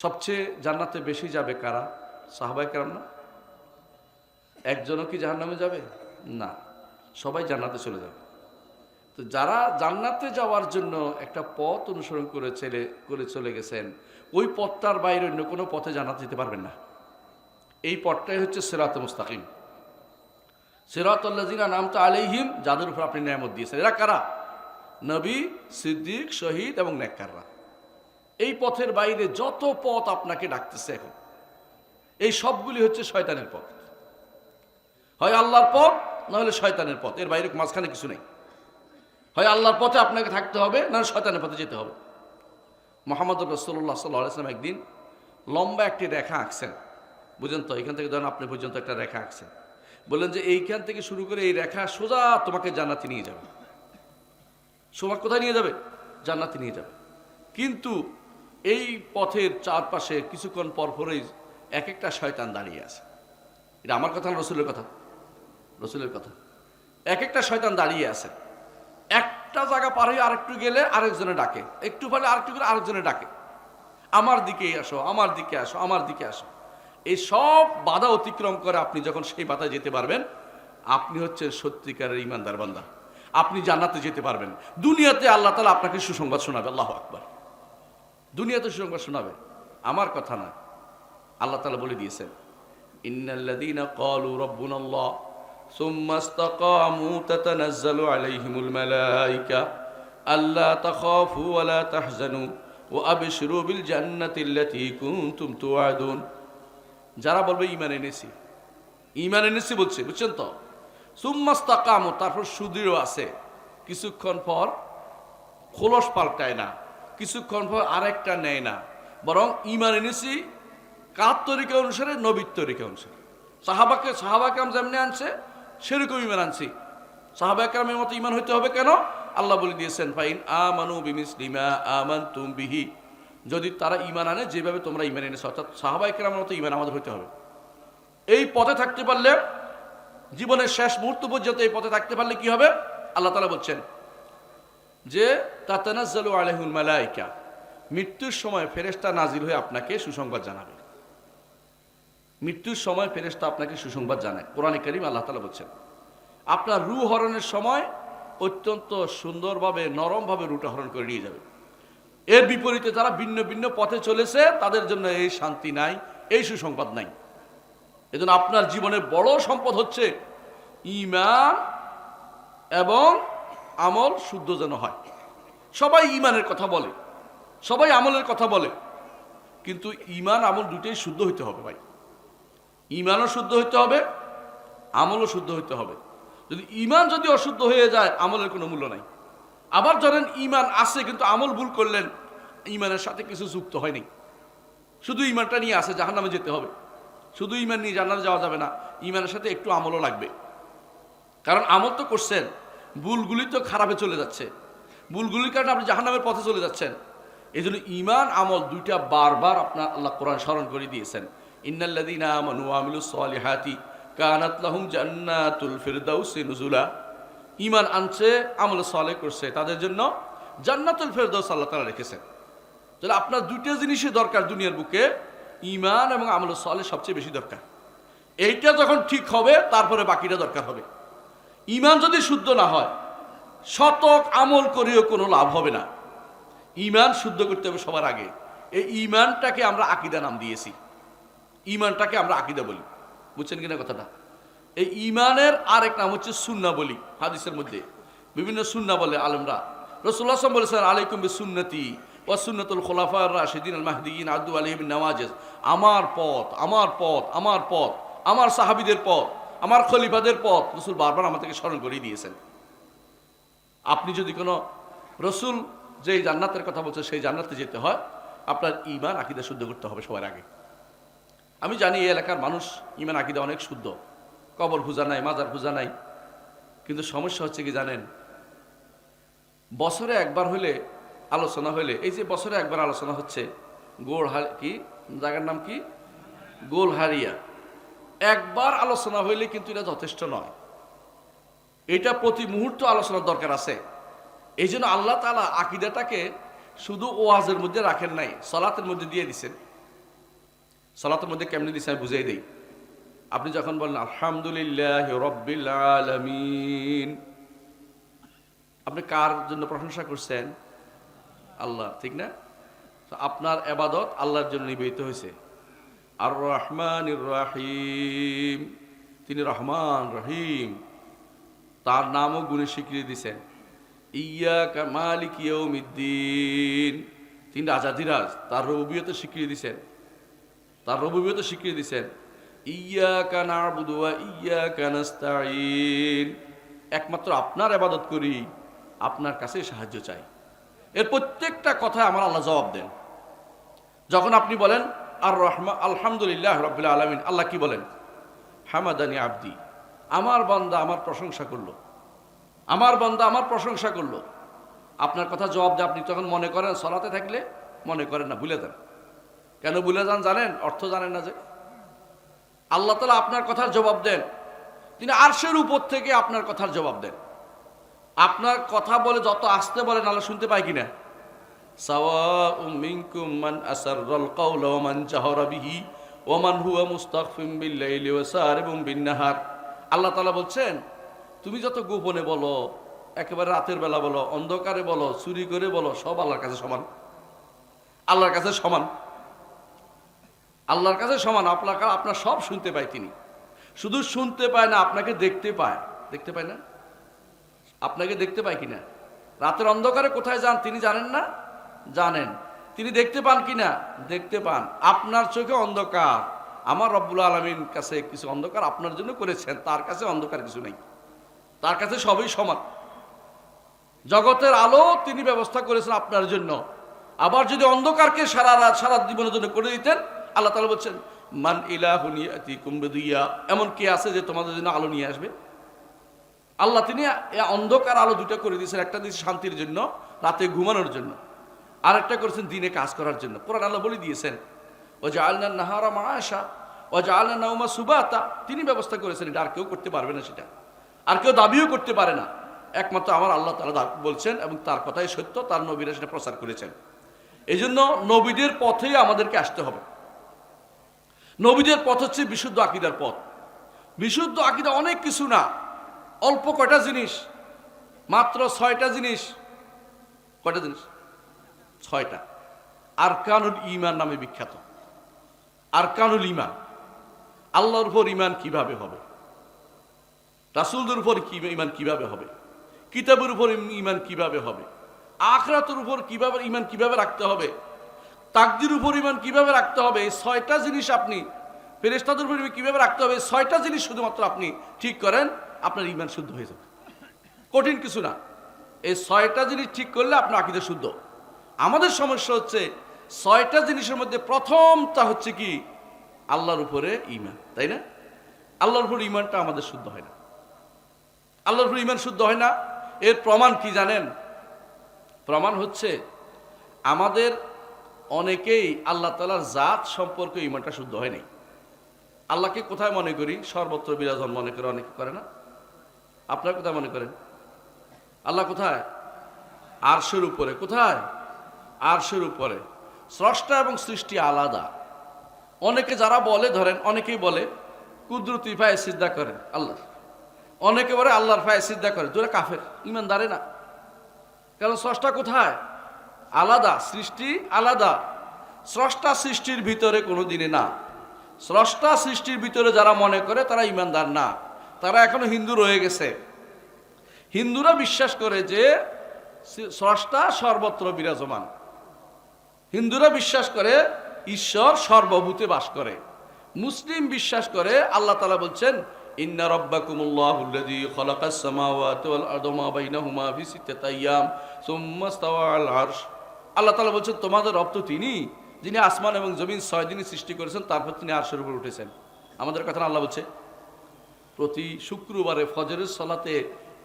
সবচেয়ে জান্নাতে বেশি যাবে কারা? সাহাবায়ে কেরাম না? একজনও কি জাহান্নামে যাবে? না, সবাই জান্নাতে চলে যাবে। তো যারা জান্নাতে যাওয়ার জন্য একটা পথ অনুসরণ করে চলে গেছেন, ওই পথটার বাইরে অন্য কোনো পথে জান্নাতে যেতে পারবেন না। এই পথটাই হচ্ছে সিরাতে মুস্তাকিম। সিরাতাল্লাযিনা আনআমতা আলাইহিম, যাদের উপর আপনি নেয়ামত দিয়েছেন। এরা কারা? নবী, সিদ্দিক, শহীদ এবং নেককাররা। এই পথের বাইরে যত পথ আপনাকে ডাকতেছে এখন, এই সবগুলি হচ্ছে শয়তানের পথ। হয় আল্লাহর পথ, না হলে শয়তানের পথ। এর বাইরে মাঝখানে কিছু নেই। হয় আল্লাহর পথে আপনাকে থাকতে হবে, না শয়তানের পথে যেতে হবে। মুহাম্মদ রাসূলুল্লাহ সাল্লাল্লাহু আলাইহি ওয়াসাল্লাম একদিন লম্বা একটি রেখা আঁকছেন। বুঝেন তো? এখান থেকে ধরেন আপনি পর্যন্ত একটা রেখা আঁকছেন। বললেন যে এইখান থেকে শুরু করে এই রেখা সোজা তোমাকে জান্নাতে নিয়ে যাবে। সোজা কোথায় নিয়ে যাবে? জান্নাতে নিয়ে যাবে। কিন্তু এই পথের চারপাশে কিছুক্ষণ পরপরই এক একটা শয়তান দাঁড়িয়ে আছে। এটা আমার কথা না, রসুলের কথা। রসুলের কথা। এক একটা শয়তান দাঁড়িয়ে আছে। একটা জায়গা পার হয়ে আরেকটু গেলে আরেকজনে ডাকে, একটু পারলে আরেকটু গেলে আরেকজনে ডাকে, আমার দিকেই আসো, আমার দিকে আসো, আমার দিকে আসো। এই সব বাধা অতিক্রম করে আপনি যখন সেই বাধায় যেতে পারবেন, আপনি হচ্ছেন সত্যিকারের ইমানদার বান্দা। আপনি জান্নাতে যেতে পারবেন। দুনিয়াতে আল্লাহ তাআলা আপনাকে সুসংবাদ শোনাবে। আল্লাহু আকবার। দুনিয়াতে সুসংবাদ শোনাবে, আমার কথা না। আল্লাহ তাআলা বলে দিয়েছেন, ইন্নাল্লাযীনা ক্বালু রাব্বুনাল্লাহ সুম্মা ইসতাকামু তাতানাজ্জালু আলাইহিমুল মালায়েকা আল্লা তাখাফু ওয়া লা তাহজানু ওয়া আবশিরু বিল জান্নাতিল্লাতী কুনতুম তুআদুন। যারা বলবে ঈমান এনেছি, ঈমান এনেছি বলছে, বুঝছেন তো? সুম্মা ইসতাকামু, তারপর সুদৃঢ় আছে, কিছুক্ষণ পর খোলস পাল্টায় না, কিছুক্ষণ পর আরেকটা নেয় না, বরং ঈমান এনেছি কার তরিকা অনুসারে? নবীর তরিকা অনুসারে। সাহাবাকেরাম যেমনি আনছে সেরকম ঈমান আনছি। সাহাবাকেরামের মতো ঈমান হইতে হবে। কেন? আল্লাহ বলে দিয়েছেন, ফাইন আমানু বিমিসলি মা আমানতুম বিহি, যদি তারা ঈমান আনে যেভাবে তোমরা ঈমান এনেছো, অর্থাৎ সাহাবাকেরামের মতো ঈমান আমাদের হইতে হবে। এই পথে থাকতে পারলে, জীবনের শেষ মুহূর্ত পর্যন্ত এই পথে থাকতে পারলে কি হবে? আল্লাহ তাআলা বলছেন যে তাতানাজ্জালু আলাইহিমুল মালায়েকা, মৃত্যুর সময় ফেরেশতা নাজিল হয়ে আপনাকে সুসংবাদ জানাবে। মৃত্যুর সময় ফেরেশতা আপনাকে সুসংবাদ জানায়। কোরআনে কারীম আল্লাহ তাআলা বলছেন, আপনার রূহ হরণের সময় অত্যন্ত সুন্দরভাবে, নরমভাবে রূহটা হরণ করে নিয়ে যাবে। এর বিপরীতে যারা ভিন্ন ভিন্ন পথে চলেছে, তাদের জন্য এই শান্তি নাই, এই সুসংবাদ নাই। এজন্য আপনার জীবনের বড় সম্পদ হচ্ছে ঈমান এবং আমল শুদ্ধ যেন হয়। সবাই ঈমানের কথা বলে, সবাই আমলের কথা বলে, কিন্তু ঈমান আমল দুটোই শুদ্ধ হইতে হবে ভাই। ঈমানও শুদ্ধ হইতে হবে, আমলও শুদ্ধ হইতে হবে। যদি ঈমান যদি অশুদ্ধ হয়ে যায়, আমলের কোনো মূল্য নাই। আবার ধরেন ঈমান আছে কিন্তু আমল ভুল করলেন, ঈমানের সাথে কিছু যুক্ত হয়নি, শুধু ঈমানটা নিয়ে আছে, জাহান্নামে যেতে হবে। শুধু ঈমান নিয়ে জান্নাতে যাওয়া যাবে না, ঈমানের সাথে একটু আমলও লাগবে। কারণ আমল তো করছেন, ভুলগুলি তো খারাপে চলে যাচ্ছে, ভুলগুলির কারণে আপনি জাহান্নামের পথে চলে যাচ্ছেন। এই জন্য ঈমান আমল দুইটা বারবার আপনার আল্লাহ কোরআন স্মরণ করে দিয়েছেন। ইন্নাল্লাযীনা আমানু ওয়া আমিলুস সালিহাতি কানাত লাহুম জান্নাতুল ফিরদাউসি নুজুলা। ঈমান আনছে, আমল সালেহ করছে, তাদের জন্য জান্নাতুল ফিরদাউস আল্লাহ তাআলা রেখেছেন। তাহলে আপনার দুইটা জিনিসই দরকার দুনিয়ার বুকে, ঈমান এবং আমল সালেহ সবচেয়ে বেশি দরকার। এইটা যখন ঠিক হবে, তারপরে বাকিটা দরকার হবে। ঈমান যদি শুদ্ধ না হয়, শতক আমল করেও কোনো লাভ হবে না। ঈমান শুদ্ধ করতে হবে সবার আগে। এই ঈমানটাকে আমরা আকীদা নাম দিয়েছি। ঈমানটাকে আমরা আকীদা বলি, বুঝছেন কিনা কথাটা? এই ঈমানের আরেক নাম হচ্ছে সুন্নাহ বলি। হাদিসের মধ্যে বিভিন্ন সুন্নাহ বলে আলেমরা। রাসূলুল্লাহ সাল্লাল্লাহু আলাইহি ওয়াসাল্লাম বলেছেন, আলাইকুম বিসুন্নতি ওয়া সুন্নাতুল খুলাফায়ে রাশিদিন আল মাহদিয়িন আদু আলাইহি বিন নওয়াজিজ। আমার পথ, আমার পথ, আমার পথ, আমার সাহাবীদের পথ, আমার খলিফাদের পথ। রাসূল বারবার আমাদেরকে স্মরণ করিয়ে দিয়েছেন। আপনি যদি কোনো রসুল যেই জান্নাতের কথা বলছে সেই জান্নাতে যেতে হয়, আপনার ঈমান আকীদা শুদ্ধ করতে হবে সবার আগে। আমি জানি এই এলাকার মানুষ ঈমান আকীদা অনেক শুদ্ধ, কবর পূজা নাই, মাজার পূজা নাই। কিন্তু সমস্যা হচ্ছে কি জানেন? বছরে একবার হলে আলোচনা হলে, এই যে বছরে একবার আলোচনা হচ্ছে কি জায়গার নাম কি, গোলহারিয়া, একবার আলোচনা হইলে কিন্তু এটা যথেষ্ট নয়। এটা প্রতি মুহূর্ত আলোচনার দরকার আছে। এই জন্য আল্লাহ তাআলা আকীদাটাকে শুধু ওয়াজের মধ্যে রাখেন নাই, সালাতের মধ্যে দিয়ে দিছেন। সালাতের মধ্যে কেমনি দিচ্ছে আমি বুঝিয়ে দিই। আপনি যখন বলেন আলহামদুলিল্লাহ রাব্বিল আলামিন, আপনি কার জন্য প্রশংসা করছেন? আল্লাহ, ঠিক না? তো আপনার ইবাদত আল্লাহর জন্য নিবেদিত হয়েছে। আর রহমানির রহিম, তিনি রহমান রহিম, তার নামও গুণে স্বীকৃতি দিয়েছেন। ইয়াকা মালিক ইয়াউমিদ্দিন, তিনি রাজাধিরাজ, তার রুবুবিয়তের স্বীকৃতি দিয়েছেন, তার রুবুবিয়তের স্বীকৃতি দিয়েছেন। ইয়াকা না'বুদু ওয়া ইয়াকা নাস্তাঈন, একমাত্র আপনার ইবাদত করি, আপনার কাছে সাহায্য চাই। এর প্রত্যেকটা কথায় আমার আল্লাহ জবাব দেন। যখন আপনি বলেন আর রহমান আলহামদুলিল্লাহ রাব্বিল আলামিন, আল্লাহ কি বলেন? হামাদানি আবদি, আমার বান্দা আমার প্রশংসা করলো, আমার বান্দা আমার প্রশংসা করলো। আপনার কথা জবাব দেয়। আপনি তখন মনে করেন, সালাতে থাকলে মনে করেন না, ভুলে যান। কেন ভুলে যান জানেন? অর্থ জানেন না যে আল্লাহ তাআলা আপনার কথার জবাব দেন, তিনি আরশের উপর থেকে আপনার কথার জবাব দেন। আপনার কথা বলে যত আসতে বলেন আল্লাহ শুনতে পায় কিনা? সাওয়াউম মিনকুম মান আসাররাল কাওলা ওয়া মান জাহারা বিহি ওয়া মান হুয়া মুস্তাগফিম বিল লাইলি ওয়া সারিবুম বিন নাহার। আল্লাহ তাআলা বলছেন, তুমি যত গোপনে বলো, একেবারে রাতের বেলা বলো, অন্ধকারে বলো, চুরি করে বলো, সব আল্লাহর কাছে সমান। আল্লাহর কাছে সমান, আল্লাহর কাছে সমান। আপনার সব শুনতে পায় তিনি। শুধু শুনতে পায় না, আপনাকে দেখতে পায়। দেখতে পায় না? আপনাকে দেখতে পায় কিনা? রাতের অন্ধকারে কোথায় যান তিনি জানেন না? জানেন। তিনি দেখতে পান কিনা? দেখতে পান। আপনার চোখে অন্ধকার, আমার রব্বুল আলামিন কাছে কিছু অন্ধকার আপনার জন্য করেছেন, তার কাছে অন্ধকার কিছু নেই, তার কাছে সবই সমান। জগতের আলো তিনি ব্যবস্থা করেছেন আপনার জন্য। আবার যদি অন্ধকারকে সারা রাত সারা জীবনের জন্য করে দিতেন, আল্লাহ তাআলা বলছেন মান ইলাহুন ইয়াতিকুম বিদিয়া, এমন কে আছে যে তোমাদের জন্য আলো নিয়ে আসবে? আল্লাহ তিনি অন্ধকার আলো দুটো করে দিয়েছেন। একটা দিয়েছে শান্তির জন্য, রাতে ঘুমানোর জন্য, আর একটা করেছেন দিনে কাজ করার জন্য। কোরআন আল্লাহ বলে দিয়েছেন ওয়া জাআলনা নাহারা মাআশা ওয়া জাআলনা নাওমা সুবাতা, তিনি ব্যবস্থা করেছেন। এটা আর কেউ করতে পারবে না, সেটা আর কেউ দাবিও করতে পারে না, একমাত্র আমার আল্লাহ তাআলা বলছেন, এবং তার কথাই সত্য, তার নবীরা সেটা প্রচার করেছেন। এই জন্য নবীদের পথেই আমাদেরকে আসতে হবে। নবীদের পথ হচ্ছে বিশুদ্ধ আকীদার পথ। বিশুদ্ধ আকীদা অনেক কিছু না, অল্প কয়টা জিনিস, মাত্র 6টা জিনিস। কয়টা জিনিস? 6টা। আরকানুল ঈমান নামে বিখ্যাত। আরকানুল ঈমান, আল্লাহর উপর ঈমান কিভাবে হবে, রাসূলদের উপর ঈমান কিভাবে হবে, কিতাবের উপর ঈমান কিভাবে হবে, আখিরাতের উপর কিভাবে ঈমান কিভাবে রাখতে হবে, তাকদীর উপর ঈমান কিভাবে রাখতে হবে। এই 6টা জিনিস আপনি, ফেরেশতাদের উপর ঈমান কিভাবে রাখতে হবে, 6টা জিনিস শুধুমাত্র আপনি ঠিক করেন, আপনার ঈমান শুদ্ধ হয়ে যাবে। কঠিন কিছু না। এই 6টা জিনিস ঠিক করলে আপনার আকীদা শুদ্ধ। আমাদের সমস্যা হচ্ছে 6টা জিনিসের মধ্যে প্রথমটা হচ্ছে কি? আল্লাহর উপরে ঈমান, তাই না? আল্লাহর উপর ঈমানটা আমাদের শুদ্ধ হয় না। আল্লাহর উপর ঈমান শুদ্ধ হয় না। এর প্রমাণ কি জানেন? প্রমাণ হচ্ছে আমাদের অনেকেই আল্লাহ তাআলার জাত সম্পর্কে ঈমানটা শুদ্ধ হয় নাই। আল্লাহকে কোথায় মনে করি? সর্বত্র বিরাজমান মনে করে, অনেকে করে না? আপনারা কোথায় মনে করেন? আল্লাহ কোথায়? আরশের উপরে। কোথায়? আরশের উপরে। স্রষ্টা এবং সৃষ্টি আলাদা। অনেকে যারা বলে, ধরেন অনেকেই বলে কুদরতি পায়ে সিজদা করেন আল্লাহ, অনেকে বলে আল্লাহর পায়ে সিজদা করে, দুটো কাফের, ঈমানদারে না। কারণ স্রষ্টা কোথায়? আলাদা, সৃষ্টি আলাদা। স্রষ্টা সৃষ্টির ভিতরে কোনো দিনে না। স্রষ্টা সৃষ্টির ভিতরে যারা মনে করে তারা ঈমানদার না, তারা এখনো হিন্দু রয়ে গেছে। হিন্দুরা বিশ্বাস করে যে স্রষ্টা সর্বত্র বিরাজমান। হিন্দুরা বিশ্বাস করে ঈশ্বর সর্বভূতে বাস করে। মুসলিম বিশ্বাস করে আল্লাহ তাআলা বলছেন ইন্না রাব্বাকুমুল্লাহুল্লাযী খালাকাস সামাওয়াতি ওয়াল আরদা মা বাইনাহুমা ফি সিত্তাতি আইয়াম সুম্মা ইসতাওয়া আলাল আরশ। আল্লাহ তাআলা বলছেন তোমাদের রব তো তিনি, যিনি আসমান এবং জমিন 6 দিনে সৃষ্টি করেছেন, তারপর তিনি আরশের উপর উঠেছেন। আমাদের কথা আল্লাহ বলছে। প্রতি শুক্রবারে ফজরের সালাতে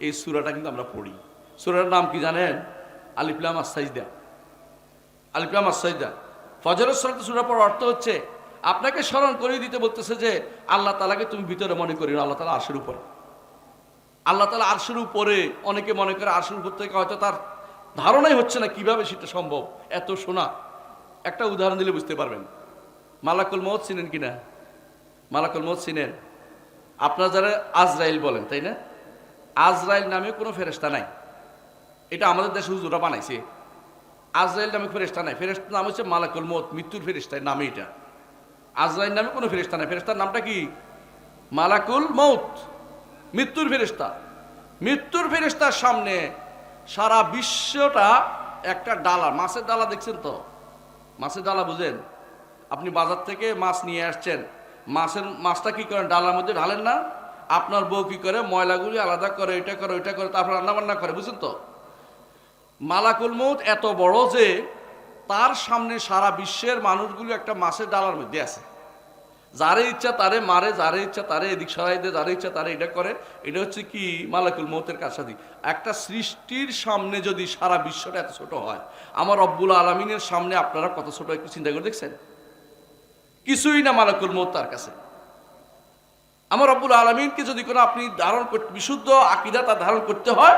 এই সূরাটা কিন্তু আমরা পড়ি। সূরার নাম কি জানেন? আলিফ লাম আস-সাজদা। আলিফ লাম আস-সাজদা। ফজরের সালাতে সূরা পড়ার অর্থ হচ্ছে আপনাকে স্মরণ করিয়ে দিতে বলতেছে যে আল্লাহ তাআলাকে তুমি ভিতরে মনে করিও, আল্লাহ তাআলা আরশের উপরে। আল্লাহ তাআলা আরশের উপরে। অনেকে মনে করে আরশের উপর থেকে হয়তো তার ধারণাই হচ্ছে না কিভাবে সেটা সম্ভব। এত শোনা একটা উদাহরণ দিলে বুঝতে পারবেন। মালাকুল মউত চিনেন কিনা? মালাকুল মউত চিনেন? আপনারা যারা আজরাইল বলেন, তাই না? আজরাইল নামে কোনো ফেরেশতা নাই। এটা আমাদের দেশে হুজুরা বানাইছে। আজরাইল নামে ফেরেশতা নাই। ফেরেশতার নাম হচ্ছে মালাকুল মউত, মৃত্যুর ফেরেশতার নামে এটা। আজরাইল নামে কোনো ফেরেশতা নাই। ফেরেশতার নামটা কি? মালাকুল মউত, মৃত্যুর ফেরেশতা। মৃত্যুর ফেরেশতার সামনে সারা বিশ্বটা একটা ডালা, মাছের ডালা দেখছেন তো? মাছের ডালা বুঝেন? আপনি বাজার থেকে মাছ নিয়ে আসছেন, মাছটা কি করেন? ডালার মধ্যে ঢালেন না? আপনার বউ কি করে? ময়লাগুলি আলাদা করে, এটা করে, ওইটা করে, তারপর রান্না বান্না করে, বুঝছেন তো? মালাকুল মউত এত বড় যে তার সামনে সারা বিশ্বের মানুষগুলো একটা মাছের ডালার মধ্যে আছে। যারে ইচ্ছা তারে মারে, যারে ইচ্ছা তারে এদিক সরাই দেয়, যারে ইচ্ছা তারে এটা করে। এটা হচ্ছে কি? মালাকুল মউতের কাছাদি। একটা সৃষ্টির সামনে যদি সারা বিশ্বটা এত ছোট হয়, আমার রব্বুল আলামিনের সামনে আপনারা কত ছোট, একটু চিন্তা করে দেখছেন? কিছুই না মালাকুল মউত তার কাছে। আমার রব্বুল আলামিনকে যদি কোনো আপনি ধারণ করতে, বিশুদ্ধ আকীদা তার ধারণ করতে হয়,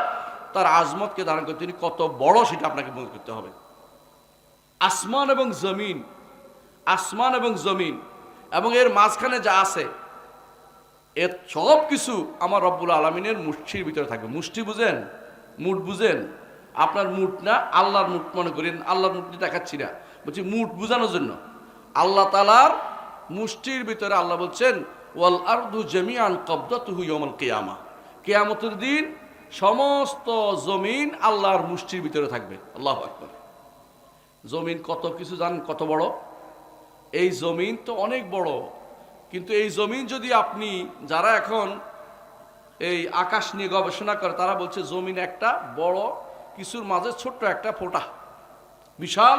তার আজমতকে ধারণ করতে তিনি কত বড় সেটা আপনাকে মনে করতে হবে। আসমান এবং জমিন, আসমান এবং জমিন এবং এর মাঝখানে যা আছে, এর সব কিছু আমার রব্বুল আলামিনের মুষ্টির ভিতরে থাকবে। মুষ্টি বুঝেন? মুঠ বুঝেন? আপনার মুঠ না, আল্লাহর মুঠ মনে করেন। আল্লাহর মুঠটি দেখাচ্ছি না, বলছি মুঠ বুঝানোর জন্য। আল্লাহ তাআলার মুষ্টির ভিতরে আল্লাহ বলছেন ওয়াল আরদু জামিআন কবদাতুহু ইয়াউমাল কিয়ামা। কিয়ামতের দিন সমস্ত জমিন আল্লাহর মুষ্টির ভিতরে থাকবে। আল্লাহু আকবার। জমিন কত কিছু জানেন? কত বড় এই জমিন? তো অনেক বড়। কিন্তু এই জমিন যদি আপনি, যারা এখন এই আকাশ নিয়ে গবেষণা করে, তারা বলছে জমিন একটা বড় কিছুর মাঝে ছোট্ট একটা ফোঁটা, বিশাল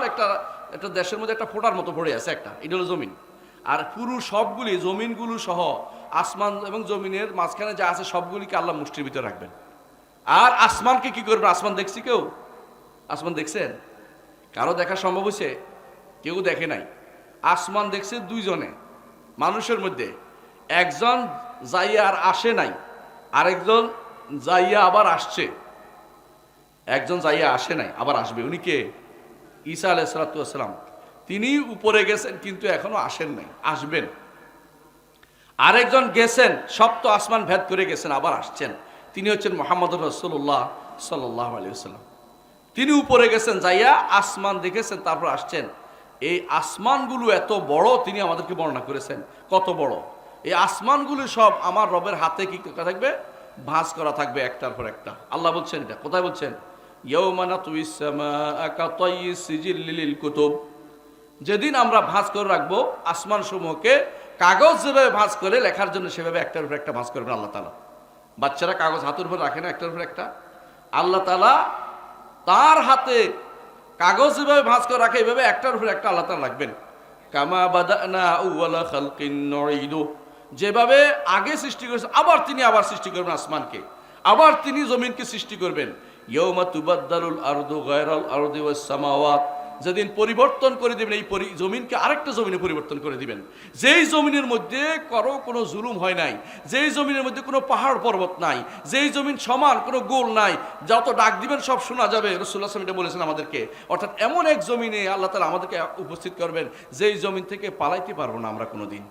একটা দেশের মধ্যে একটা ফোঁটার মতো পড়ে আছে একটা, এটা হলো জমিন। আর পুরো সবগুলি জমিনগুলো সহ আসমান এবং জমিনের মাঝখানে যা আছে সবগুলিকে আল্লাহ মুষ্টির ভিতরে রাখবেন। আর আসমানকে কি করবেন? আসমান দেখছি কেউ? আসমান দেখছেন? কারো দেখা সম্ভব হয়েছে? কেউ দেখে নাই। আসমান দেখছে দুইজনে মানুষের মধ্যে। একজন যাইয়া আর আসে নাই, আরেকজন যাইয়া আবার আসছে। একজন যাইয়া আসে নাই, আবার আসবে। উনি কে? ঈসা আলাইহিস সালাম। তিনি উপরে গেছেন কিন্তু এখনো আসেন নাই, আসবেন। আরেকজন গেছেন, সপ্ত আসমান ভেদ করে গেছেন, আবার আসছেন। তিনি হচ্ছেন মুহাম্মদুর রাসূলুল্লাহ সাল্লাল্লাহু আলাইহি ওয়াসাল্লাম। তিনি উপরে গেছেন, যাইয়া আসমান দেখেছেন, তারপর আসছেন। এই আসমানগুলো এত বড়, তিনি আমাদেরকে বর্ণনা করেছেন কত বড়। এই আসমানগুলো সব আমার রবের হাতে কি থাকবে? ভাঁজ করা থাকবে একটার পর একটা। আল্লাহ বলছেন, এটা কোথায় বলছেন? ইয়াউমা নাতুইস সামাআ কাতাইয়িস সিজিল লিল কুতুব। যেদিন আমরা ভাঁজ করে রাখবো আসমান সমূহকে, কাগজ যেভাবে ভাঁজ করে লেখার জন্য সেভাবে একটার উপর একটা ভাঁজ করবেন আল্লাহ তাআলা। বাচ্চারা কাগজ হাতের উপর রাখে না, একটার উপর একটা? আল্লাহ তাআলা তার হাতে কাগজ যেভাবে ভাঁজ করে রাখে, এইভাবে একটার উপর একটা আল্লাহ তাআলা রাখবেন। কামা বাদানা আউওয়ালা খালকিন নুঈদু। যেভাবে আগে সৃষ্টি করেছেন আবার তিনি আবার সৃষ্টি করবেন আসমানকে, আবার তিনি জমিনকে সৃষ্টি করবেন। ইয়াউমা তুবাদদালুল আরদু গায়রাল আরদি ওয়াস সামাওয়াত। যেদিন পরিবর্তন করে দিবেন এই জমিনকে, আরেকটা জমিনে পরিবর্তন করে দিবেন। যেই জমিনের মধ্যে কোনো জুলুম হয় নাই, যেই জমিনের মধ্যে কোনো পাহাড় পর্বত নাই, যেই জমিন সমান, কোনো গোল নাই, যত ডাক দিবেন সব শোনা যাবে। রাসূলুল্লাহ সাল্লাল্লাহু আলাইহি ওয়াসাল্লাম এটা বলেছেন আমাদেরকে। অর্থাৎ এমন এক জমিনে আল্লাহ তাআলা আমাদেরকে উপস্থিত করবেন যেই জমিন থেকে পালাইতে পারবো না আমরা কোনোদিন।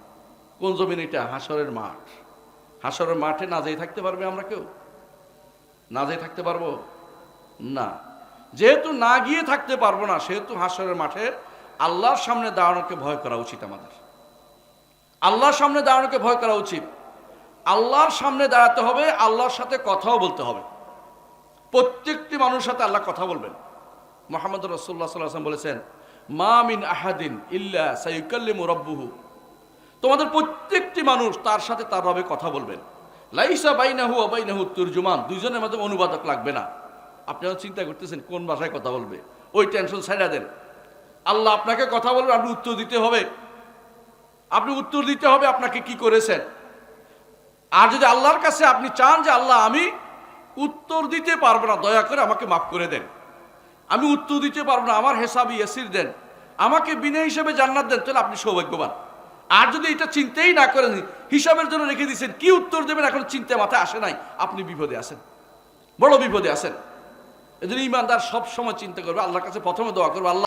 কোন জমিন এটা? হাসরের মাঠ। হাসরের মাঠে না যেয়ে থাকতে পারবে আমরা কেউ? না যেয়ে থাকতে পারবো না। যেহেতু না গিয়ে থাকতে পারবো না, সেহেতু হাসরের মাঠে আল্লাহর সামনে দাঁড়ানোকে ভয় করা উচিত আমাদের। আল্লাহর সামনে দাঁড়ানোকে ভয় করা উচিত। আল্লাহর সামনে দাঁড়াতে হবে, আল্লাহর সাথে কথাও বলতে হবে। প্রত্যেকটি মানুষের সাথে আল্লাহ কথা বলবেন। মুহাম্মদ রাসূলুল্লাহ সাল্লাল্লাহু আলাইহি ওয়াসাল্লাম বলেছেন, মা মিন আহাদিন ইল্লা সায়ুকাল্লিমু রাব্বুহু। তোমাদের প্রত্যেকটি মানুষ তার সাথে তার রবে কথা বলবেন। লাইসা বাইনাহু ওয়া বাইনাহু তুরজুমান। দুইজনের মধ্যে অনুবাদক লাগবে না। আপনারা চিন্তা করতেছেন কোন ভাষায় কথা বলবে, ওই টেনশন ছাড়া দেন। আল্লাহ আপনাকে কথা বলবেন, আপনি উত্তর দিতে হবে। আপনি উত্তর দিতে হবে আপনাকে কি করেছেন। আর যদি আল্লাহর কাছে আপনি চান যে আল্লাহ আমি উত্তর দিতে পারবো না, দয়া করে আমাকে মাফ করে দেন, আমি উত্তর দিতে পারবো না, আমার হেসাব ইয়াসির দেন, আমাকে বিনা হিসাবে জান্নাত দেন, তাহলে আপনি সৌভাগ্যবান। আর যদি এটা চিন্তাই না করেন, হিসাবের জন্য রেখে দিয়েছেন, কি উত্তর দেবেন এখন চিন্তা মাথায় আসে নাই, আপনি বিপদে আছেন, বড় বিপদে আছেন। এজন্য ইমানদার সব সময় চিন্তা করবে, আল্লাহর কাছে প্রথমে দোয়া করবে, আল্লাহ